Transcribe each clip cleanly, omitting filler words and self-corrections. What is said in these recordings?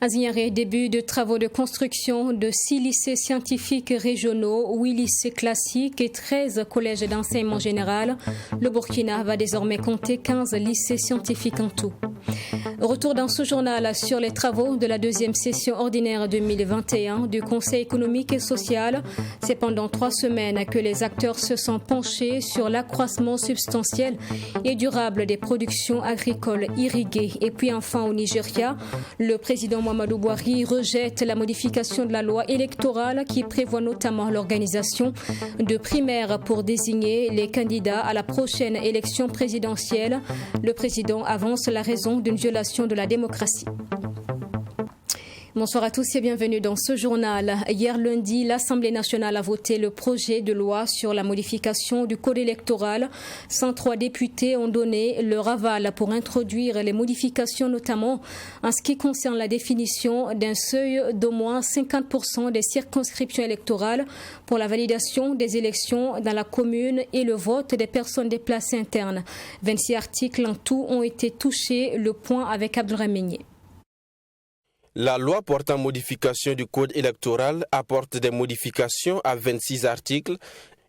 À Zignaré, début de travaux de construction de 6 lycées scientifiques régionaux, 8 lycées classiques et 13 collèges d'enseignement général. Le Burkina va désormais compter 15 lycées scientifiques en tout. Retour dans ce journal sur les travaux de la deuxième session ordinaire 2021 du Conseil économique et social. C'est pendant 3 semaines que les acteurs se sont penchés sur l'accroissement substantiel et durable des productions agricoles irriguées. Et puis enfin au Nigeria, le président Muhammadu Buhari rejette la modification de la loi électorale qui prévoit notamment l'organisation de primaires pour désigner les candidats à la prochaine élection présidentielle. Le président avance la raison d'une violation de la démocratie. Bonsoir à tous et bienvenue dans ce journal. Hier lundi, l'Assemblée nationale a voté le projet de loi sur la modification du code électoral. 103 députés ont donné leur aval pour introduire les modifications, notamment en ce qui concerne la définition d'un seuil d'au moins 50% des circonscriptions électorales pour la validation des élections dans la commune et le vote des personnes déplacées internes. 26 articles en tout ont été touchés. Le point avec Abdelrahmeni. La loi portant modification du code électoral apporte des modifications à 26 articles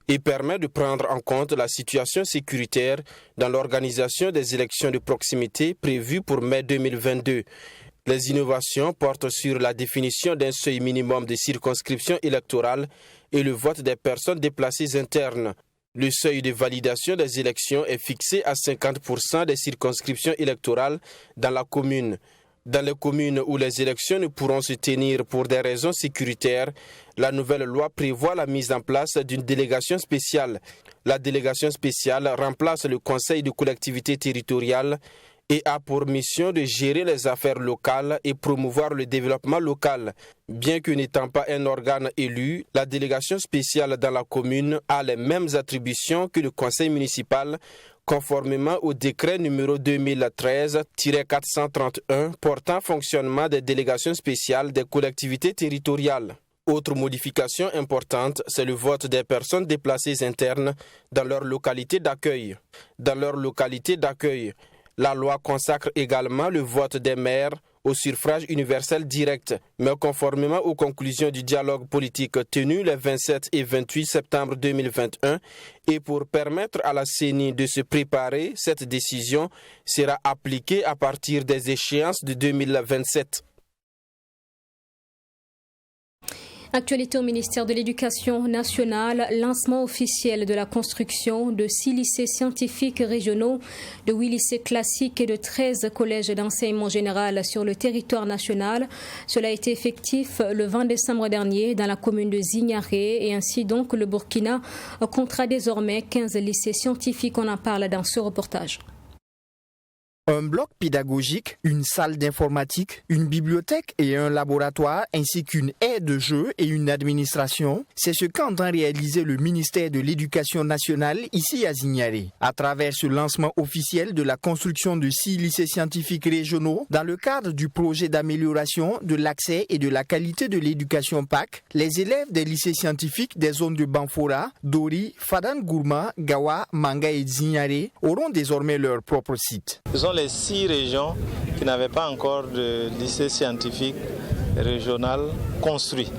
et permet de prendre en compte la situation sécuritaire dans l'organisation des élections de proximité prévues pour mai 2022. Les innovations portent sur la définition d'un seuil minimum de circonscription électorale et le vote des personnes déplacées internes. Le seuil de validation des élections est fixé à 50% des circonscriptions électorales dans la commune. Dans les communes où les élections ne pourront se tenir pour des raisons sécuritaires, la nouvelle loi prévoit la mise en place d'une délégation spéciale. La délégation spéciale remplace le conseil de collectivité territoriale et a pour mission de gérer les affaires locales et promouvoir le développement local. Bien que n'étant pas un organe élu, la délégation spéciale dans la commune a les mêmes attributions que le conseil municipal, conformément au décret numéro 2013-431 portant fonctionnement des délégations spéciales des collectivités territoriales. Autre modification importante, c'est le vote des personnes déplacées internes dans leur localité d'accueil. La loi consacre également le vote des maires au suffrage universel direct, mais conformément aux conclusions du dialogue politique tenu les 27 et 28 septembre 2021 et pour permettre à la CENI de se préparer, cette décision sera appliquée à partir des échéances de 2027. Actualité au ministère de l'Éducation nationale, lancement officiel de la construction de 6 lycées scientifiques régionaux, de 8 lycées classiques et de 13 collèges d'enseignement général sur le territoire national. Cela a été effectif le 20 décembre dernier dans la commune de Zignaré et ainsi donc le Burkina comptera désormais 15 lycées scientifiques. On en parle dans ce reportage. Un bloc pédagogique, une salle d'informatique, une bibliothèque et un laboratoire, ainsi qu'une aire de jeu et une administration, c'est ce qu'entend réaliser le ministère de l'Éducation nationale ici à Zignaré. À travers ce lancement officiel de la construction de 6 lycées scientifiques régionaux, dans le cadre du projet d'amélioration de l'accès et de la qualité de l'éducation PAC, les élèves des lycées scientifiques des zones de Banfora, Dori, Fadan Gourma, Gawa, Manga et Zignaré auront désormais leur propre site. Les 6 régions qui n'avaient pas encore de lycée scientifique régional construit.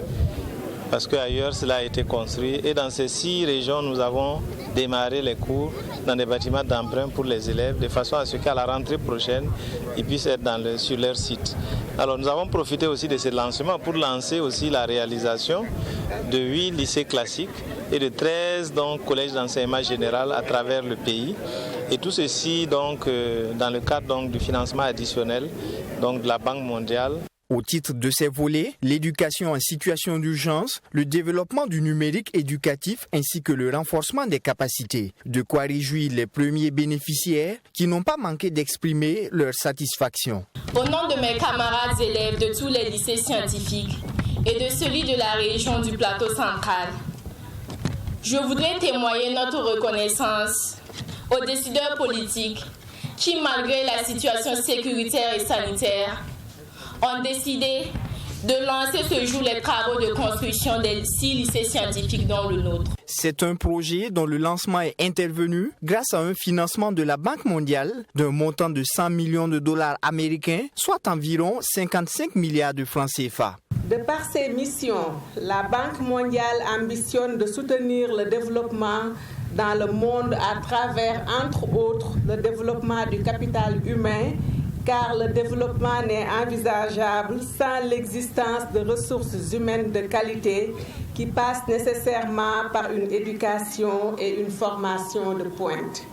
Parce qu'ailleurs, cela a été construit. Et dans ces 6 régions, nous avons démarré les cours dans des bâtiments d'emprunt pour les élèves, de façon à ce qu'à la rentrée prochaine, ils puissent être sur leur site. Alors, nous avons profité aussi de ce lancement pour lancer aussi la réalisation de 8 lycées classiques et de 13 collèges d'enseignement général à travers le pays. Et tout ceci dans le cadre du financement additionnel de la Banque mondiale. Au titre de ces volets, l'éducation en situation d'urgence, le développement du numérique éducatif ainsi que le renforcement des capacités. De quoi réjouir les premiers bénéficiaires qui n'ont pas manqué d'exprimer leur satisfaction. Au nom de mes camarades élèves de tous les lycées scientifiques et de celui de la région du plateau central, Je voudrais témoigner notre reconnaissance aux décideurs politiques qui, malgré la situation sécuritaire et sanitaire, ont décidé de lancer ce jour les travaux de construction des 6 lycées scientifiques dont le nôtre. C'est un projet dont le lancement est intervenu grâce à un financement de la Banque mondiale d'un montant de 100 millions de dollars américains, soit environ 55 milliards de francs CFA. De par ses missions, la Banque mondiale ambitionne de soutenir le développement dans le monde à travers, entre autres, le développement du capital humain, car le développement n'est envisageable sans l'existence de ressources humaines de qualité qui passent nécessairement par une éducation et une formation de pointe.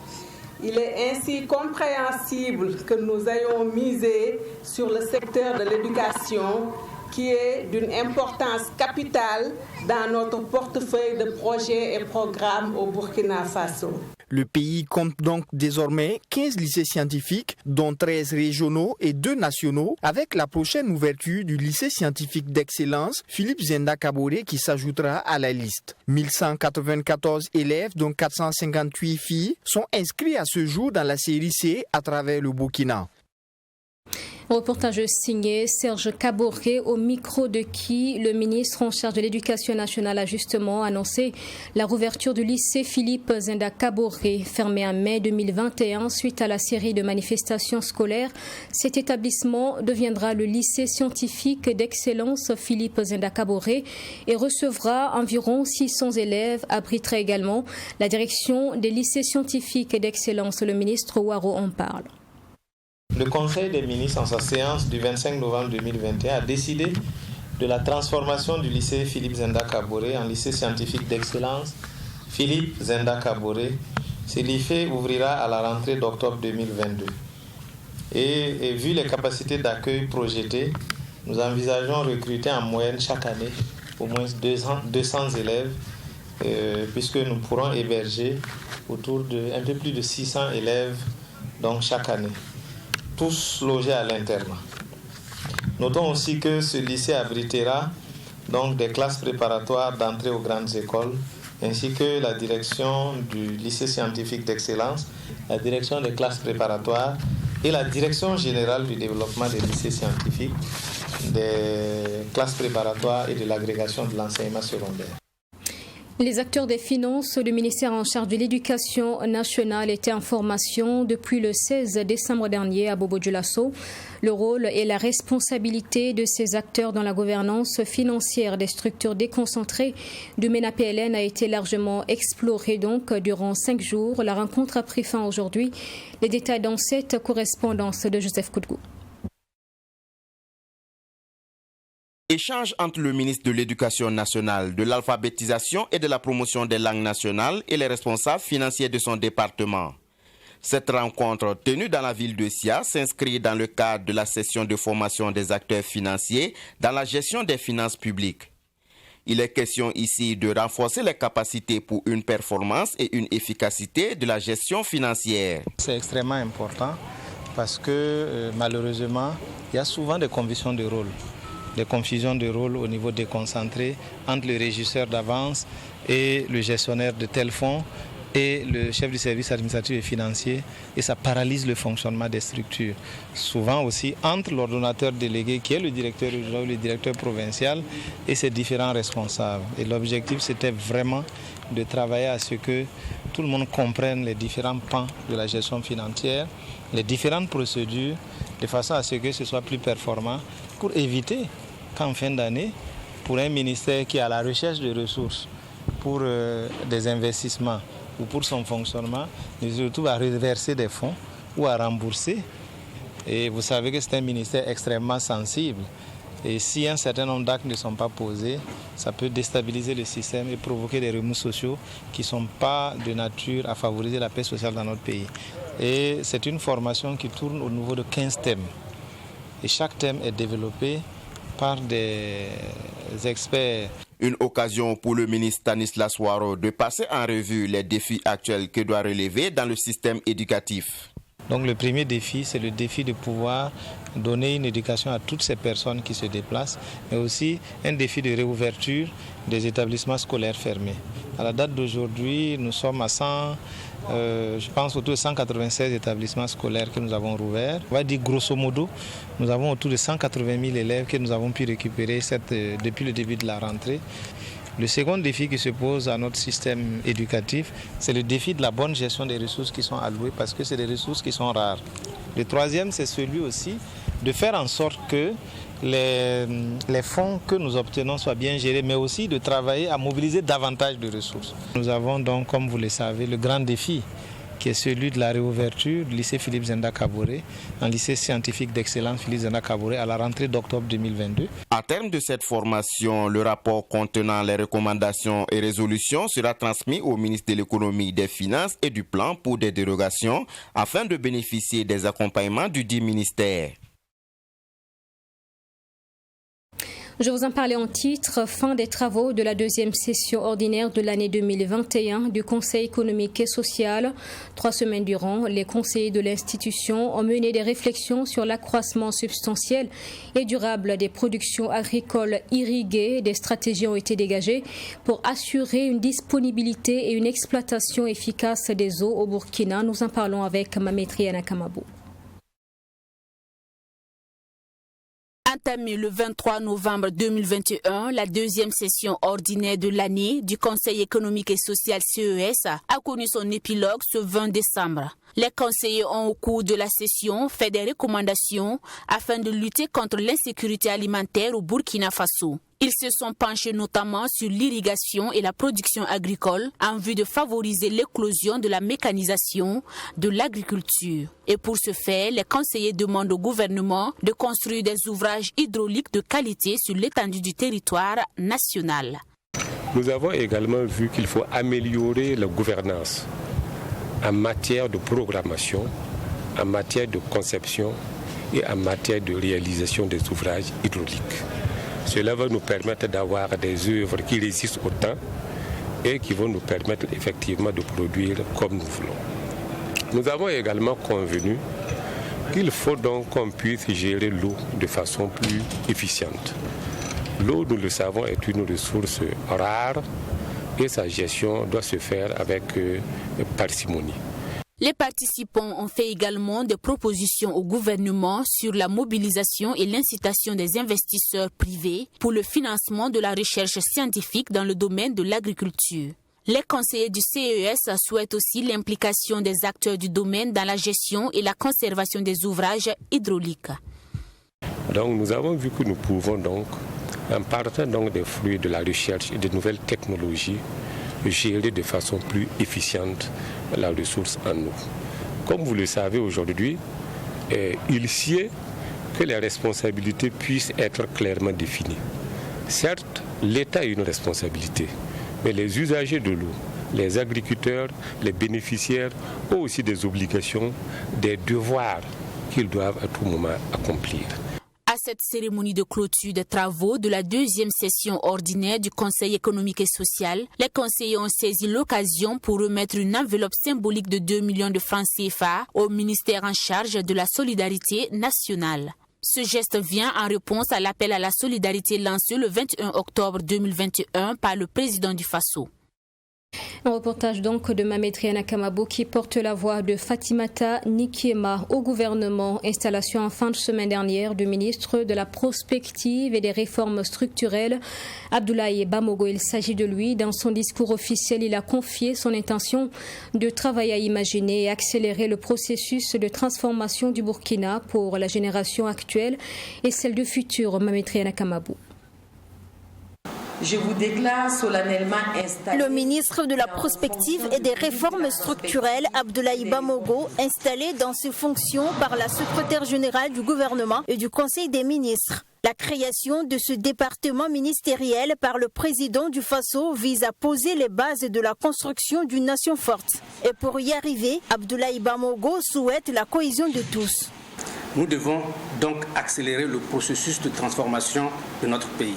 Il est ainsi compréhensible que nous ayons misé sur le secteur de l'éducation qui est d'une importance capitale dans notre portefeuille de projets et programmes au Burkina Faso. Le pays compte donc désormais 15 lycées scientifiques, dont 13 régionaux et 2 nationaux, avec la prochaine ouverture du lycée scientifique d'excellence Philippe Zenda Kaboré qui s'ajoutera à la liste. 1194 élèves, dont 458 filles, sont inscrits à ce jour dans la série C à travers le Burkina. Reportage signé Serge Kaboré, au micro de qui le ministre en charge de l'Éducation nationale a justement annoncé la rouverture du lycée Philippe Zenda Kaboré, fermé en mai 2021 suite à la série de manifestations scolaires. Cet établissement deviendra le lycée scientifique d'excellence Philippe Zenda Kaboré et recevra environ 600 élèves, abritera également la direction des lycées scientifiques d'excellence. Le ministre Ouaro en parle. Le Conseil des ministres, en sa séance du 25 novembre 2021, a décidé de la transformation du lycée Philippe Zenda Kaboré en lycée scientifique d'excellence Philippe Zenda Kaboré. Ce lycée ouvrira à la rentrée d'octobre 2022. Et vu les capacités d'accueil projetées, nous envisageons recruter en moyenne chaque année au moins 200 élèves, puisque nous pourrons héberger autour de un peu plus de 600 élèves donc chaque année, tous logés à l'internat. Notons aussi que ce lycée abritera donc des classes préparatoires d'entrée aux grandes écoles, ainsi que la direction du lycée scientifique d'excellence, la direction des classes préparatoires et la direction générale du développement des lycées scientifiques, des classes préparatoires et de l'agrégation de l'enseignement secondaire. Les acteurs des finances, le ministère en charge de l'Éducation nationale était en formation depuis le 16 décembre dernier à Bobo-Dioulasso. Le rôle et la responsabilité de ces acteurs dans la gouvernance financière des structures déconcentrées du MENA-PLN a été largement explorée donc durant 5 jours. La rencontre a pris fin aujourd'hui. Les détails dans cette correspondance de Joseph Koudgou. Échange entre le ministre de l'Éducation nationale, de l'alphabétisation et de la promotion des langues nationales et les responsables financiers de son département. Cette rencontre tenue dans la ville de Sia s'inscrit dans le cadre de la session de formation des acteurs financiers dans la gestion des finances publiques. Il est question ici de renforcer les capacités pour une performance et une efficacité de la gestion financière. C'est extrêmement important parce que malheureusement, il y a souvent des confusions de rôle. Des confusions de rôle au niveau déconcentré entre le régisseur d'avance et le gestionnaire de tel fonds et le chef du service administratif et financier, et ça paralyse le fonctionnement des structures. Souvent aussi entre l'ordonnateur délégué qui est le directeur régional ou le directeur provincial et ses différents responsables. Et l'objectif c'était vraiment de travailler à ce que tout le monde comprenne les différents pans de la gestion financière, les différentes procédures, de façon à ce que ce soit plus performant pour éviter qu'en fin d'année, pour un ministère qui est à la recherche de ressources pour des investissements ou pour son fonctionnement, il se retrouve à reverser des fonds ou à rembourser. Et vous savez que c'est un ministère extrêmement sensible. Et si un certain nombre d'actes ne sont pas posés, ça peut déstabiliser le système et provoquer des remous sociaux qui ne sont pas de nature à favoriser la paix sociale dans notre pays. Et c'est une formation qui tourne au niveau de 15 thèmes. Et chaque thème est développé par des experts. Une occasion pour le ministre Stanislas Ouaro de passer en revue les défis actuels que doit relever dans le système éducatif. Donc le premier défi, c'est le défi de pouvoir donner une éducation à toutes ces personnes qui se déplacent, mais aussi un défi de réouverture des établissements scolaires fermés. À la date d'aujourd'hui, nous sommes à 100, je pense autour de 196 établissements scolaires que nous avons rouverts. On va dire grosso modo, nous avons autour de 180 000 élèves que nous avons pu récupérer depuis le début de la rentrée. Le second défi qui se pose à notre système éducatif, c'est le défi de la bonne gestion des ressources qui sont allouées parce que c'est des ressources qui sont rares. Le troisième, c'est celui aussi de faire en sorte que les fonds que nous obtenons soient bien gérés, mais aussi de travailler à mobiliser davantage de ressources. Nous avons donc, comme vous le savez, le grand défi qui est celui de la réouverture du lycée Philippe Zenda Kaboré, un lycée scientifique d'excellence Philippe Zenda Kaboré à la rentrée d'octobre 2022. À terme de cette formation, le rapport contenant les recommandations et résolutions sera transmis au ministre de l'Économie, des Finances et du Plan pour des dérogations afin de bénéficier des accompagnements du dit ministère. Je vous en parlais en titre, fin des travaux de la deuxième session ordinaire de l'année 2021 du Conseil économique et social. 3 semaines durant, les conseillers de l'institution ont mené des réflexions sur l'accroissement substantiel et durable des productions agricoles irriguées. Des stratégies ont été dégagées pour assurer une disponibilité et une exploitation efficace des eaux au Burkina. Nous en parlons avec Mamétriana Kamabou. Entamée le 23 novembre 2021, la deuxième session ordinaire de l'année du Conseil économique et social CES a connu son épilogue ce 20 décembre. Les conseillers ont au cours de la session fait des recommandations afin de lutter contre l'insécurité alimentaire au Burkina Faso. Ils se sont penchés notamment sur l'irrigation et la production agricole en vue de favoriser l'éclosion de la mécanisation de l'agriculture. Et pour ce faire, les conseillers demandent au gouvernement de construire des ouvrages hydrauliques de qualité sur l'étendue du territoire national. Nous avons également vu qu'il faut améliorer la gouvernance en matière de programmation, en matière de conception et en matière de réalisation des ouvrages hydrauliques. Cela va nous permettre d'avoir des œuvres qui résistent au temps et qui vont nous permettre effectivement de produire comme nous voulons. Nous avons également convenu qu'il faut donc qu'on puisse gérer l'eau de façon plus efficiente. L'eau, nous le savons, est une ressource rare et sa gestion doit se faire avec parcimonie. Les participants ont fait également des propositions au gouvernement sur la mobilisation et l'incitation des investisseurs privés pour le financement de la recherche scientifique dans le domaine de l'agriculture. Les conseillers du CES souhaitent aussi l'implication des acteurs du domaine dans la gestion et la conservation des ouvrages hydrauliques. Donc nous avons vu que nous pouvons donc, en partant donc des fruits de la recherche et des nouvelles technologies, gérer de façon plus efficiente la ressource en eau. Comme vous le savez aujourd'hui, il sied que les responsabilités puissent être clairement définies. Certes, l'État a une responsabilité, mais les usagers de l'eau, les agriculteurs, les bénéficiaires ont aussi des obligations, des devoirs qu'ils doivent à tout moment accomplir. À cette cérémonie de clôture des travaux de la deuxième session ordinaire du Conseil économique et social, les conseillers ont saisi l'occasion pour remettre une enveloppe symbolique de 2 millions de francs CFA au ministère en charge de la solidarité nationale. Ce geste vient en réponse à l'appel à la solidarité lancé le 21 octobre 2021 par le président du Faso. Un reportage donc de Mamétriana Kamabou qui porte la voix de Fatimata Nikiema au gouvernement. Installation en fin de semaine dernière du ministre de la Prospective et des Réformes structurelles, Abdoulaye Bamogo. Il s'agit de lui. Dans son discours officiel, il a confié son intention de travailler à imaginer et accélérer le processus de transformation du Burkina pour la génération actuelle et celle du futur. Mamétriana Kamabou. Je vous déclare solennellement installé. Le ministre de la Prospective et des Réformes structurelles, Abdoulaye Bamogo, installé dans ses fonctions par la secrétaire générale du gouvernement et du Conseil des ministres. La création de ce département ministériel par le président du Faso vise à poser les bases de la construction d'une nation forte. Et pour y arriver, Abdoulaye Bamogo souhaite la cohésion de tous. Nous devons donc accélérer le processus de transformation de notre pays.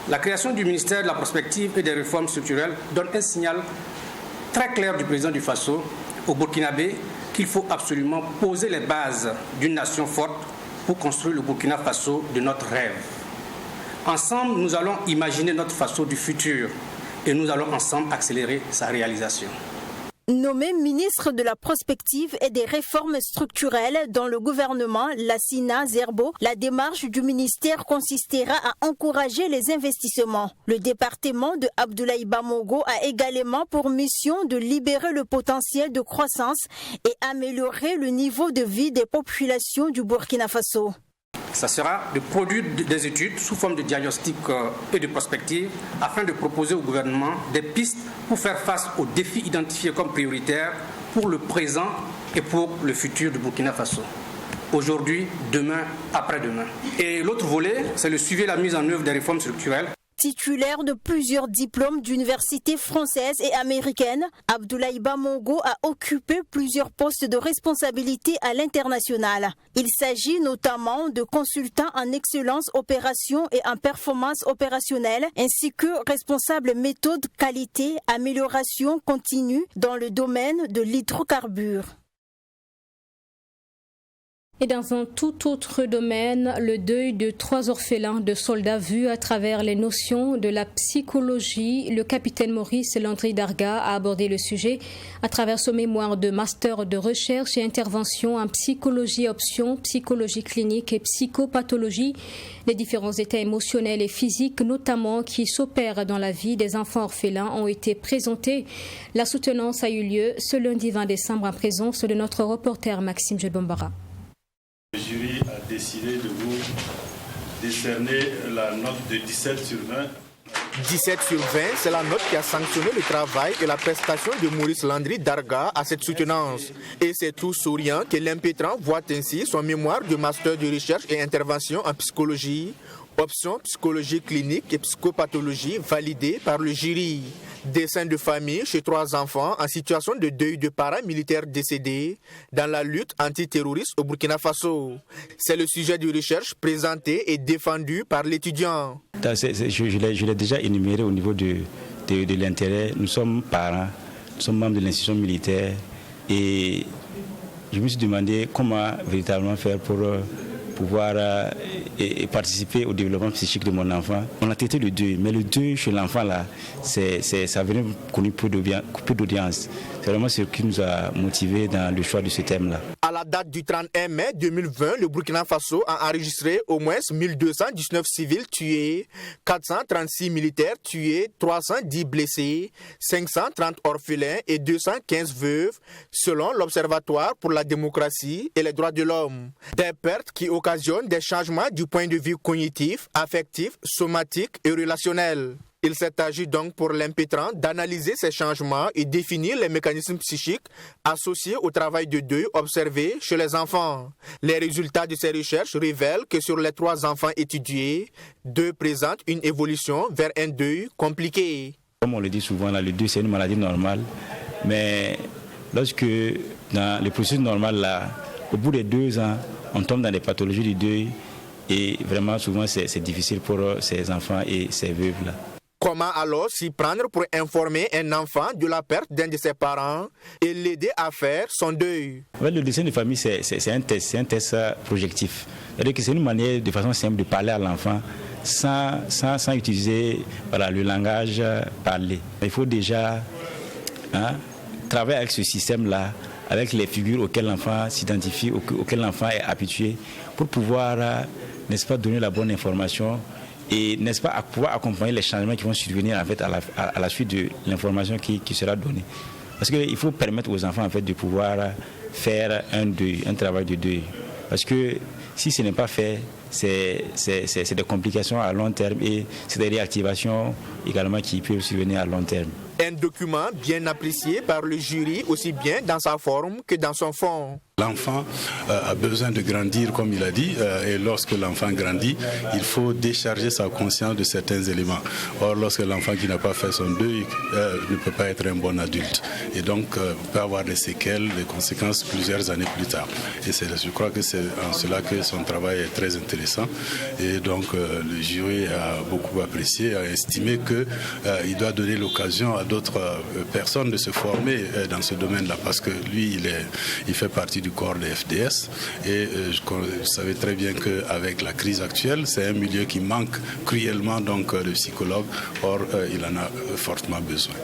La création du ministère de la Prospective et des Réformes structurelles donne un signal très clair du président du Faso aux Burkinabés qu'il faut absolument poser les bases d'une nation forte pour construire le Burkina Faso de notre rêve. Ensemble, nous allons imaginer notre Faso du futur et nous allons ensemble accélérer sa réalisation. Nommé ministre de la prospective et des réformes structurelles dans le gouvernement, Lassina Zerbo, la démarche du ministère consistera à encourager les investissements. Le département de Abdoulaye Bamogo a également pour mission de libérer le potentiel de croissance et améliorer le niveau de vie des populations du Burkina Faso. Ça sera de produire des études sous forme de diagnostic et de prospective afin de proposer au gouvernement des pistes pour faire face aux défis identifiés comme prioritaires pour le présent et pour le futur du Burkina Faso. Aujourd'hui, demain, après-demain. Et l'autre volet, c'est le suivi et la mise en œuvre des réformes structurelles. Titulaire de plusieurs diplômes d'universités françaises et américaines, Abdoulaye Bamogo a occupé plusieurs postes de responsabilité à l'international. Il s'agit notamment de consultant en excellence opération et en performance opérationnelle, ainsi que responsable méthode qualité, amélioration continue dans le domaine de l'hydrocarbure. Et dans un tout autre domaine, le deuil de 3 orphelins de soldats vus à travers les notions de la psychologie, le capitaine Maurice Landry Darga a abordé le sujet à travers son mémoire de master de recherche et intervention en psychologie option, psychologie clinique et psychopathologie. Les différents états émotionnels et physiques, notamment qui s'opèrent dans la vie des enfants orphelins, ont été présentés. La soutenance a eu lieu ce lundi 20 décembre en présence de notre reporter Maxime Jebombara. Le jury a décidé de vous décerner la note de 17 sur 20. 17 sur 20, c'est la note qui a sanctionné le travail et la prestation de Maurice Landry Darga à cette soutenance. Et c'est tout souriant que l'impétrant voit ainsi son mémoire de master de recherche et intervention en psychologie, option psychologie clinique et psychopathologie validée par le jury. Dessin de famille chez 3 enfants en situation de deuil de parents militaires décédés dans la lutte antiterroriste au Burkina Faso. C'est le sujet de recherche présenté et défendu par l'étudiant. Je l'ai déjà énuméré au niveau de l'intérêt. Nous sommes parents, nous sommes membres de l'institution militaire et je me suis demandé comment véritablement faire pour pouvoir participer au développement psychique de mon enfant. On a traité le deuil, mais le deuil chez l'enfant, là, ça venait connu peu d'audience. C'est vraiment ce qui nous a motivés dans le choix de ce thème-là. À la date du 31 mai 2020, le Burkina Faso a enregistré au moins 1219 civils tués, 436 militaires tués, 310 blessés, 530 orphelins et 215 veuves, selon l'Observatoire pour la démocratie et les droits de l'homme. Des pertes qui occasionnent des changements du point de vue cognitif, affectif, somatique et relationnel. Il s'est agi donc pour l'impétrant d'analyser ces changements et définir les mécanismes psychiques associés au travail de deuil observé chez les enfants. Les résultats de ces recherches révèlent que sur les 3 enfants étudiés, 2 présentent une évolution vers un deuil compliqué. Comme on le dit souvent, là, le deuil c'est une maladie normale, mais lorsque dans le processus normal, là, au bout de 2 ans, on tombe dans des pathologies du deuil et vraiment souvent c'est difficile pour ces enfants et ces veuves-là. Comment alors s'y prendre pour informer un enfant de la perte d'un de ses parents et l'aider à faire son deuil? Le dessin de famille, c'est un test projectif. C'est-à-dire que c'est une manière de façon simple de parler à l'enfant sans utiliser le langage parlé. Il faut déjà travailler avec ce système-là, avec les figures auxquelles l'enfant s'identifie, auxquelles l'enfant est habitué, pour pouvoir, n'est-ce pas, donner la bonne information et, n'est-ce pas, pouvoir accompagner les changements qui vont survenir en fait, à la suite de l'information qui sera donnée. Parce qu'il faut permettre aux enfants en fait, de pouvoir faire un travail de deuil. Parce que si ce n'est pas fait, c'est des complications à long terme et c'est des réactivations également qui peuvent survenir à long terme. Un document bien apprécié par le jury aussi bien dans sa forme que dans son fond. L'enfant a besoin de grandir, comme il a dit, et lorsque l'enfant grandit, il faut décharger sa conscience de certains éléments. Or, lorsque l'enfant qui n'a pas fait son deuil ne peut pas être un bon adulte, et donc peut avoir des séquelles, des conséquences plusieurs années plus tard. Et je crois que c'est en cela que son travail est très intéressant, et donc le jury a beaucoup apprécié, a estimé qu'il doit donner l'occasion à d'autres personnes de se former dans ce domaine-là, parce que lui, il fait partie du corps des FDS, et vous savez très bien qu'avec la crise actuelle, c'est un milieu qui manque cruellement donc de psychologues. Or, il en a fortement besoin.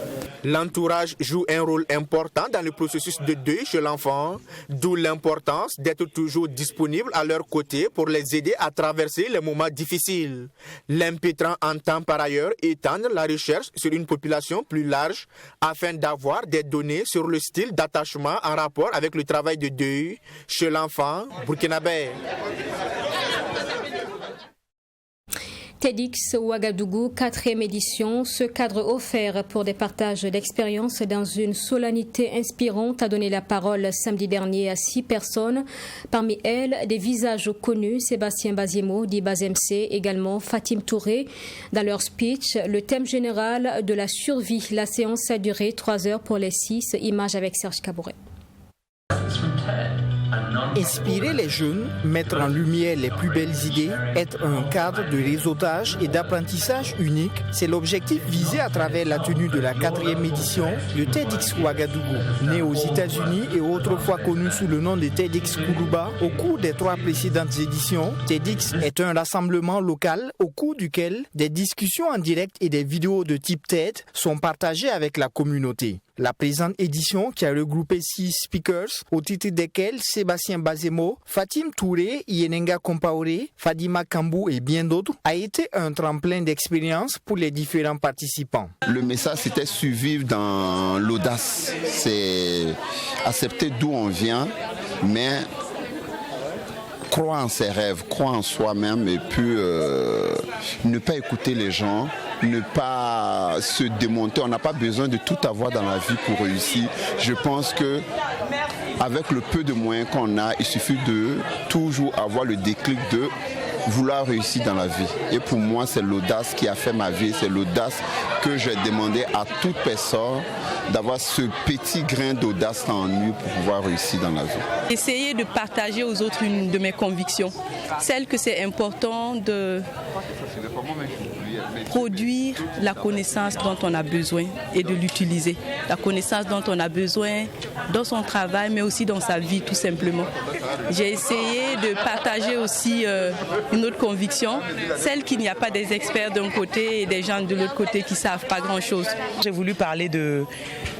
L'entourage joue un rôle important dans le processus de deuil chez l'enfant, d'où l'importance d'être toujours disponible à leur côté pour les aider à traverser les moments difficiles. L'impétrant entend par ailleurs étendre la recherche sur une population plus large afin d'avoir des données sur le style d'attachement en rapport avec le travail de deuil chez l'enfant burkinabé. TEDx Ouagadougou, 4e édition. Ce cadre offert pour des partages d'expériences dans une solennité inspirante a donné la parole samedi dernier à 6 personnes. Parmi elles, des visages connus, Sébastien Bazimo, dit Bazemc, également Fatim Touré. Dans leur speech, le thème général de la survie. La séance a duré 3 heures pour les 6. Images avec Serge Cabouret. Inspirer les jeunes, mettre en lumière les plus belles idées, être un cadre de réseautage et d'apprentissage unique, c'est l'objectif visé à travers la tenue de la 4e édition de TEDx Ouagadougou. Né aux États-Unis et autrefois connu sous le nom de TEDx Koulouba, au cours des 3 précédentes éditions, TEDx est un rassemblement local au cours duquel des discussions en direct et des vidéos de type TED sont partagées avec la communauté. La présente édition, qui a regroupé 6 speakers, au titre desquels Sébastien Bazemo, Fatim Touré, Yenenga Compaoré, Fadima Kambou et bien d'autres, a été un tremplin d'expérience pour les différents participants. Le message, c'était survivre dans l'audace. C'est accepter d'où on vient, mais croire en ses rêves, croire en soi-même et puis ne pas écouter les gens, ne pas se démonter. On n'a pas besoin de tout avoir dans la vie pour réussir. Je pense que avec le peu de moyens qu'on a, il suffit de toujours avoir le déclic de vouloir réussir dans la vie. Et pour moi, c'est l'audace qui a fait ma vie. C'est l'audace que j'ai demandé à toute personne d'avoir ce petit grain d'audace en nous pour pouvoir réussir dans la vie. Essayer de partager aux autres une de mes convictions, celle que c'est important de produire la connaissance dont on a besoin et de l'utiliser. La connaissance dont on a besoin dans son travail, mais aussi dans sa vie tout simplement. J'ai essayé de partager aussi une autre conviction, celle qu'il n'y a pas des experts d'un côté et des gens de l'autre côté qui ne savent pas grand-chose. J'ai voulu parler de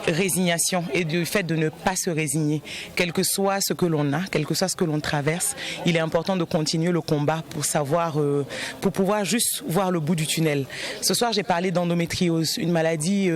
résignation et du fait de ne pas se résigner. Quel que soit ce que l'on a, quel que soit ce que l'on traverse, il est important de continuer le combat pour savoir, pour pouvoir juste voir le bout du tunnel. Ce soir, j'ai parlé d'endométriose, une maladie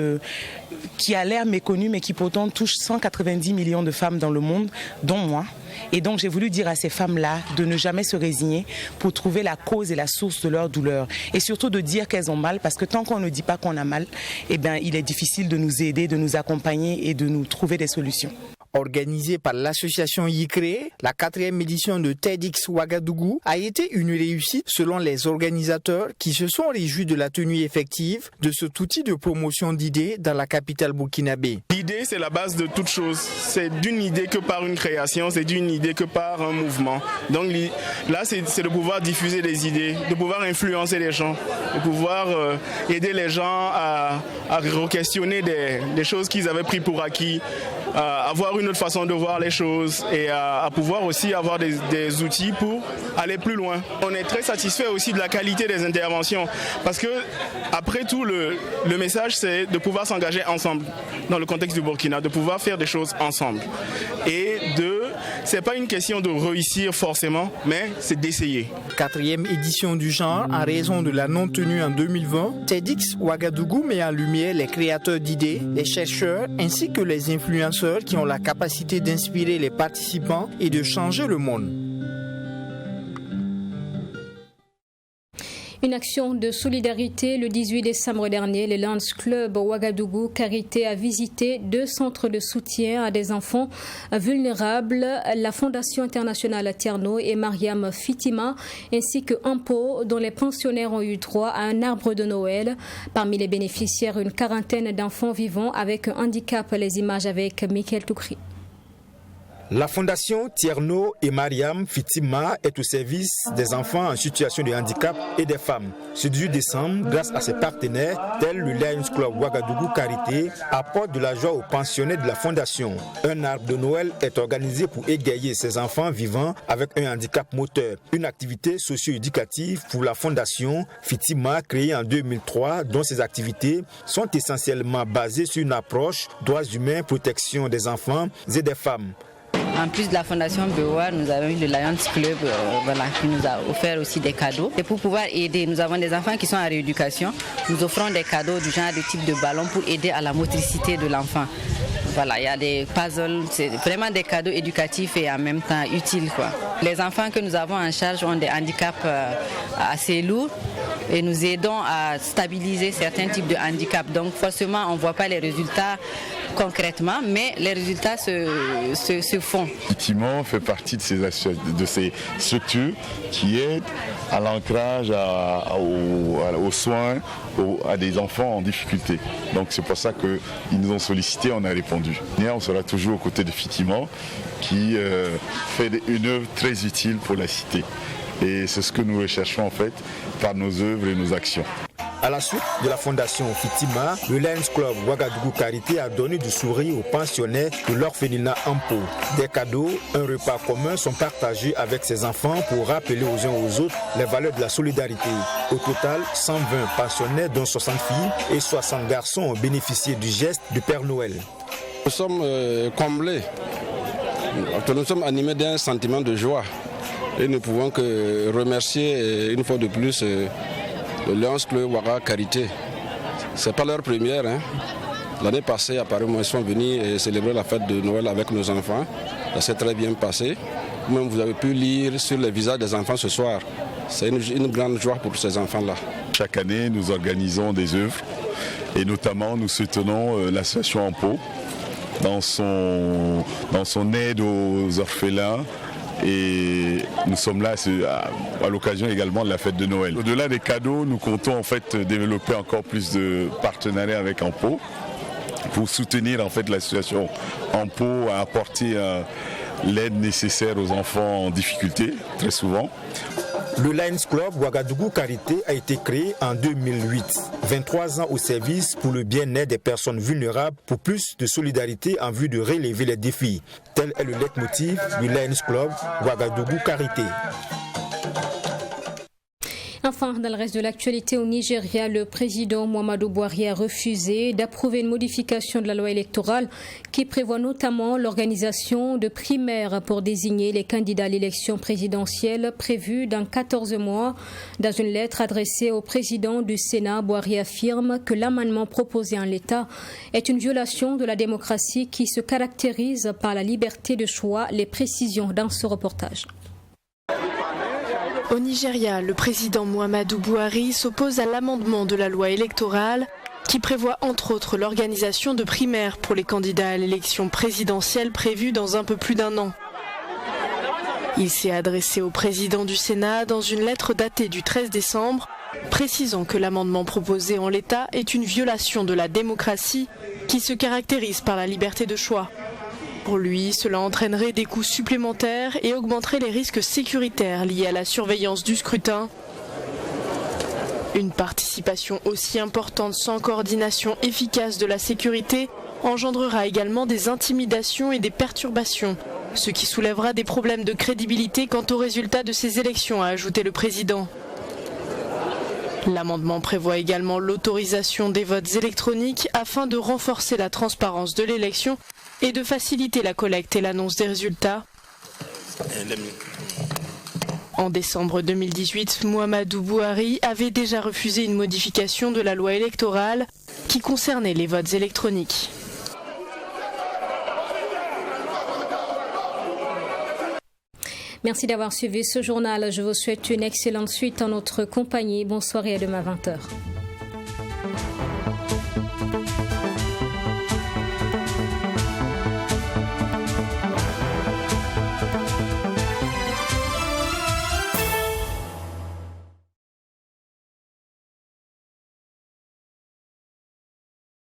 qui a l'air méconnue mais qui pourtant touche 190 millions de femmes dans le monde, dont moi. Et donc j'ai voulu dire à ces femmes-là de ne jamais se résigner pour trouver la cause et la source de leur douleur. Et surtout de dire qu'elles ont mal, parce que tant qu'on ne dit pas qu'on a mal, eh bien, il est difficile de nous aider, de nous accompagner et de nous trouver des solutions. Organisée par l'association YICRE, la 4e édition de TEDx Ouagadougou a été une réussite selon les organisateurs qui se sont réjouis de la tenue effective de cet outil de promotion d'idées dans la capitale burkinabé. L'idée, c'est la base de toute chose. C'est d'une idée que par une création, c'est d'une idée que par un mouvement. Donc là, c'est de pouvoir diffuser des idées, de pouvoir influencer les gens, de pouvoir aider les gens à re-questionner des choses qu'ils avaient pris pour acquis, avoir une autre façon de voir les choses et à pouvoir aussi avoir des outils pour aller plus loin. On est très satisfait aussi de la qualité des interventions parce que après tout le message c'est de pouvoir s'engager ensemble dans le contexte du Burkina, de pouvoir faire des choses ensemble et c'est pas une question de réussir forcément, mais c'est d'essayer. 4e édition du genre en raison de la non-tenue en 2020, TEDx Ouagadougou met en lumière les créateurs d'idées, les chercheurs ainsi que les influenceurs qui ont la capacité d'inspirer les participants et de changer le monde. Une action de solidarité le 18 décembre dernier. Le Lions Club Ouagadougou Carité a visité 2 centres de soutien à des enfants vulnérables, la Fondation internationale Tierno et Mariam Fitima, ainsi que Ampo, dont les pensionnaires ont eu droit à un arbre de Noël. Parmi les bénéficiaires, une quarantaine d'enfants vivant avec un handicap. Les images avec Michael Toukri. La Fondation Tierno et Mariam Fitima est au service des enfants en situation de handicap et des femmes. Ce 18 décembre, grâce à ses partenaires, tels le Lions Club Ouagadougou Carité, apporte de la joie aux pensionnés de la Fondation. Un arbre de Noël est organisé pour égayer ces enfants vivant avec un handicap moteur. Une activité socio-éducative pour la Fondation Fitima créée en 2003, dont ses activités sont essentiellement basées sur une approche droits humains, protection des enfants et des femmes. En plus de la Fondation Bewa, nous avons eu le Lions Club qui nous a offert aussi des cadeaux. Et pour pouvoir aider, nous avons des enfants qui sont en rééducation. Nous offrons des cadeaux du genre de type de ballon pour aider à la motricité de l'enfant. Voilà, il y a des puzzles, c'est vraiment des cadeaux éducatifs et en même temps utiles, quoi. Les enfants que nous avons en charge ont des handicaps assez lourds et nous aidons à stabiliser certains types de handicaps. Donc forcément, on ne voit pas les résultats concrètement, mais les résultats se font. Effectivement, fait partie de ces structures qui aident à l'ancrage, aux soins, à des enfants en difficulté. Donc c'est pour ça qu'ils nous ont sollicité, on a répondu. Et on sera toujours aux côtés de Fitima qui fait une œuvre très utile pour la cité. Et c'est ce que nous recherchons en fait par nos œuvres et nos actions. À la suite de la Fondation Fitima, le Lions Club Ouagadougou Carité a donné du sourire aux pensionnaires de l'orphelinat Ampo. Des cadeaux, un repas commun sont partagés avec ces enfants pour rappeler aux uns aux autres les valeurs de la solidarité. Au total, 120 pensionnaires, dont 60 filles et 60 garçons, ont bénéficié du geste du Père Noël. Nous sommes comblés, nous sommes animés d'un sentiment de joie et nous ne pouvons que remercier une fois de plus le Lions Club Ouagadougou Carité. Ce n'est pas leur première. L'année passée, apparemment, ils sont venus célébrer la fête de Noël avec nos enfants. Ça s'est très bien passé. Même vous avez pu lire sur les visages des enfants ce soir. C'est une grande joie pour ces enfants-là. Chaque année, nous organisons des œuvres et notamment nous soutenons l'association Ampo dans son aide aux orphelins. Et nous sommes là à l'occasion également de la fête de Noël. Au-delà des cadeaux, nous comptons en fait développer encore plus de partenariats avec Ampo pour soutenir en fait l'association Ampo à apporter l'aide nécessaire aux enfants en difficulté, très souvent. Le Lions Club Ouagadougou Carité a été créé en 2008. 23 ans au service pour le bien-être des personnes vulnérables pour plus de solidarité en vue de relever les défis. Tel est le leitmotiv du Lions Club Ouagadougou Carité. Enfin, dans le reste de l'actualité au Nigeria, le président Muhammadu Buhari a refusé d'approuver une modification de la loi électorale qui prévoit notamment l'organisation de primaires pour désigner les candidats à l'élection présidentielle prévue dans 14 mois. Dans une lettre adressée au président du Sénat, Buhari affirme que l'amendement proposé en l'état est une violation de la démocratie qui se caractérise par la liberté de choix. Les précisions dans ce reportage. Au Nigeria, le président Muhammadu Buhari s'oppose à l'amendement de la loi électorale qui prévoit entre autres l'organisation de primaires pour les candidats à l'élection présidentielle prévue dans un peu plus d'un an. Il s'est adressé au président du Sénat dans une lettre datée du 13 décembre, précisant que l'amendement proposé en l'état est une violation de la démocratie qui se caractérise par la liberté de choix. Pour lui, cela entraînerait des coûts supplémentaires et augmenterait les risques sécuritaires liés à la surveillance du scrutin. Une participation aussi importante sans coordination efficace de la sécurité engendrera également des intimidations et des perturbations, ce qui soulèvera des problèmes de crédibilité quant aux résultats de ces élections, a ajouté le président. L'amendement prévoit également l'autorisation des votes électroniques afin de renforcer la transparence de l'élection et de faciliter la collecte et l'annonce des résultats. En décembre 2018, Muhammadu Buhari avait déjà refusé une modification de la loi électorale qui concernait les votes électroniques. Merci d'avoir suivi ce journal. Je vous souhaite une excellente suite en notre compagnie. Bonsoir et à demain 20h.